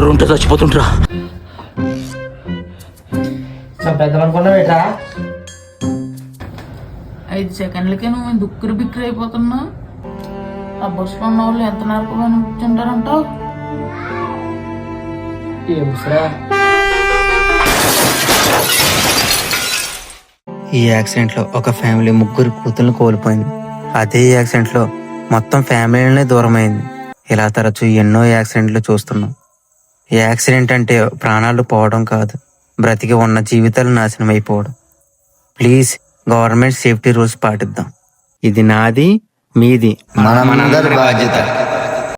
ఎవరు ఉంటే చచ్చిపోతుంటారా. పెద్దమనుకున్నావేట్రా? 5 సెకండ్లకే నువ్వు దుక్కురు బిక్కురు అయిపోతున్నా. ఆ బస్సులో ఉన్న వాళ్ళు ఎంత నరకమైన కూర్చుంటారంటావు. ఈ యాక్సిడెంట్ లో ఒక ఫ్యామిలీ 3 కూతుర్ని కోల్పోయింది. అదే యాక్సిడెంట్ లో మొత్తం ఫ్యామిలీనే దూరమైంది. ఇలా తరచూ ఎన్నో యాక్సిడెంట్లు చూస్తున్నాం. ఈ యాక్సిడెంట్ అంటే ప్రాణాలు పోవడం కాదు, బ్రతికి ఉన్న జీవితాలు నాశనం అయిపోవడం. ప్లీజ్ గవర్నమెంట్ సేఫ్టీ రూల్స్ పాటిద్దాం. ఇది నాది, మీది, మనందరి బాధ్యత.